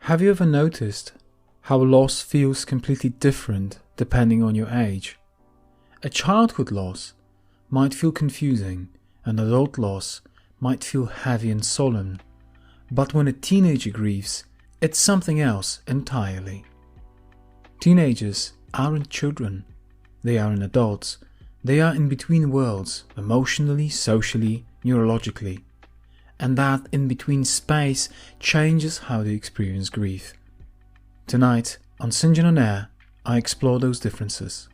Have you ever noticed how loss feels completely different depending on your age? A childhood loss might feel confusing, and adult loss might feel heavy and solemn, but when a teenager grieves, it's something else entirely. Teenagers aren't children, they aren't adults, they are in between worlds, emotionally, socially, neurologically. And that in-between space changes how they experience grief. Tonight, on St. John on Air, I explore those differences.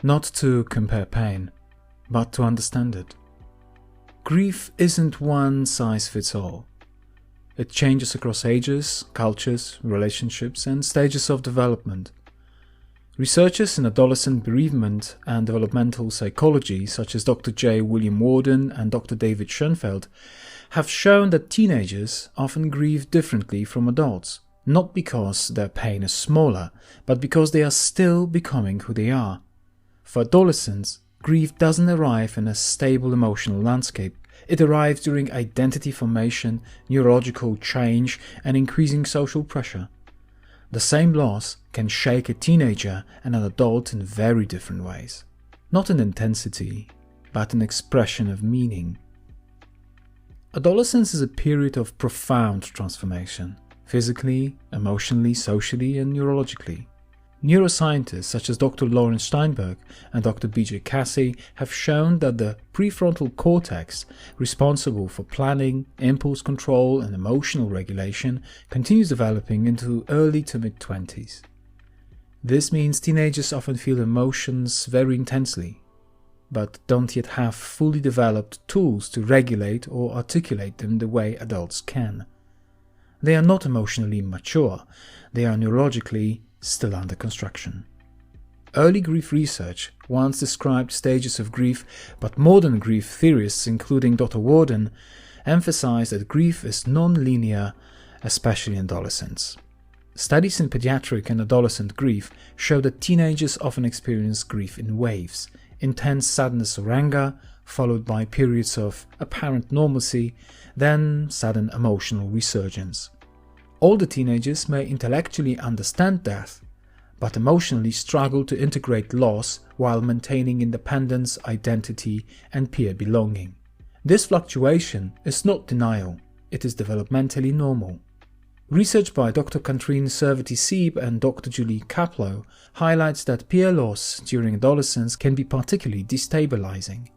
Not to compare pain, but to understand it. Grief isn't one size fits all. It changes across ages, cultures, relationships, and stages of development. Researchers in adolescent bereavement and developmental psychology, such as Dr. J. William Worden and Dr. David Schonfeld, have shown that teenagers often grieve differently from adults, not because their pain is smaller, but because they are still becoming who they are. For adolescents, grief doesn't arrive in a stable emotional landscape. It arrives during identity formation, neurological change, and increasing social pressure. The same loss can shake a teenager and an adult in very different ways. Not in intensity, but in expression of meaning. Adolescence is a period of profound transformation, physically, emotionally, socially, and neurologically. Neuroscientists such as Dr. Laurence Steinberg and Dr. B.J. Casey have shown that the prefrontal cortex, responsible for planning, impulse control, and emotional regulation, continues developing into early to mid-20s. This means teenagers often feel emotions very intensely, but don't yet have fully developed tools to regulate or articulate them the way adults can. They are not emotionally mature, they are neurologically still under construction. Early grief research once described stages of grief, but modern grief theorists, including Dr. Worden, emphasize that grief is non-linear, especially in adolescents. Studies in pediatric and adolescent grief show that teenagers often experience grief in waves: intense sadness or anger, followed by periods of apparent normalcy, then sudden emotional resurgence. Older teenagers may intellectually understand death, but emotionally struggle to integrate loss while maintaining independence, identity, and peer belonging. This fluctuation is not denial, it is developmentally normal. Research by Dr. Katrine Servati-Sieb and Dr. Julie Kaplow highlights that peer loss during adolescence can be particularly destabilizing.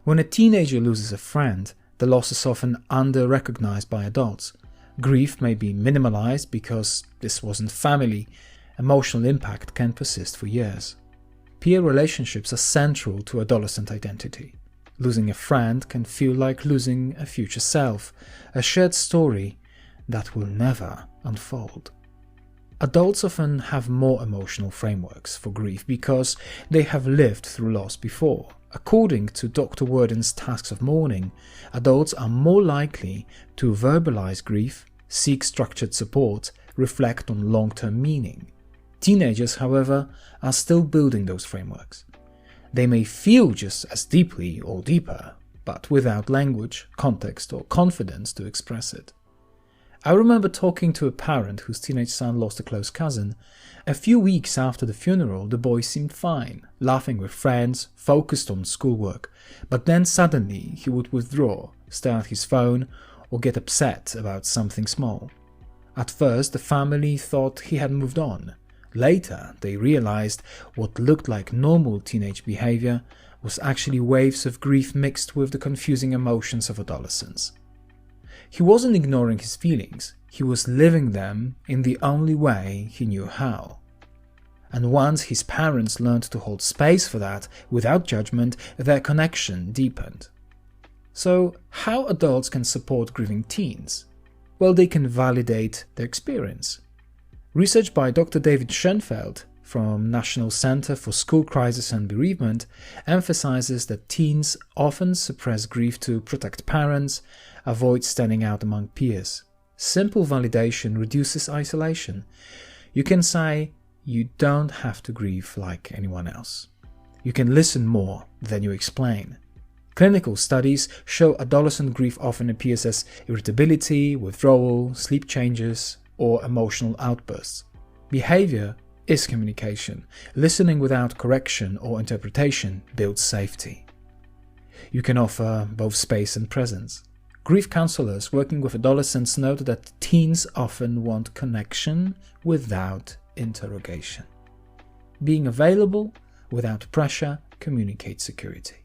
When a teenager loses a friend, the loss is often under-recognized by adults. Grief may be minimalized because this wasn't family. Emotional impact can persist for years. Peer relationships are central to adolescent identity. Losing a friend can feel like losing a future self, a shared story that will never unfold. Adults often have more emotional frameworks for grief because they have lived through loss before. According to Dr. Worden's Tasks of Mourning, adults are more likely to verbalize grief, seek structured support, reflect on long-term meaning. Teenagers, however, are still building those frameworks. They may feel just as deeply or deeper, but without language, context, or confidence to express it. I remember talking to a parent whose teenage son lost a close cousin. A few weeks after the funeral, the boy seemed fine, laughing with friends, focused on schoolwork, but then suddenly he would withdraw, stare at his phone, or get upset about something small. At first, the family thought he had moved on. Later, they realized what looked like normal teenage behavior was actually waves of grief mixed with the confusing emotions of adolescence. He wasn't ignoring his feelings, he was living them in the only way he knew how. And once his parents learned to hold space for that without judgment, their connection deepened. So, how adults can support grieving teens? Well, they can validate their experience. Research by Dr. David Schonfeld from National Center for School Crisis and Bereavement emphasizes that teens often suppress grief to protect parents, avoid standing out among peers. Simple validation reduces isolation. You can say, you don't have to grieve like anyone else. You can listen more than you explain. Clinical studies show adolescent grief often appears as irritability, withdrawal, sleep changes, or emotional outbursts. Behavior is communication. Listening without correction or interpretation builds safety. You can offer both space and presence. Grief counselors working with adolescents note that teens often want connection without interrogation. Being available without pressure communicates security.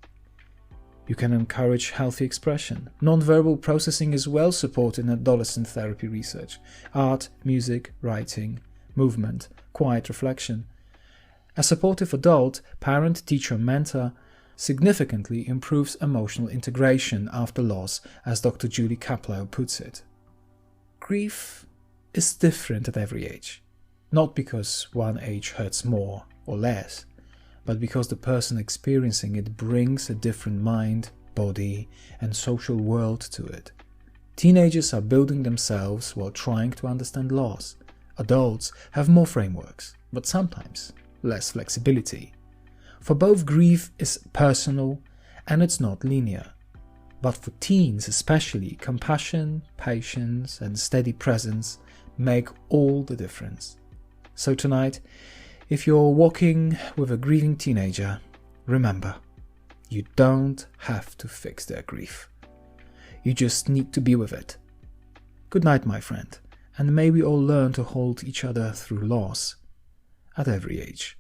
You can encourage healthy expression. Non-verbal processing is well supported in adolescent therapy research. Art, music, writing, movement, quiet reflection. A supportive adult, parent, teacher, mentor significantly improves emotional integration after loss, as Dr. Julie Kaplow puts it. Grief is different at every age, not because one age hurts more or less, but because the person experiencing it brings a different mind, body, and social world to it. Teenagers are building themselves while trying to understand loss. Adults have more frameworks, but sometimes less flexibility. For both, grief is personal and it's not linear. But for teens especially, compassion, patience, and steady presence make all the difference. So tonight, if you're walking with a grieving teenager, remember, you don't have to fix their grief. You just need to be with it. Good night, my friend, and may we all learn to hold each other through loss at every age.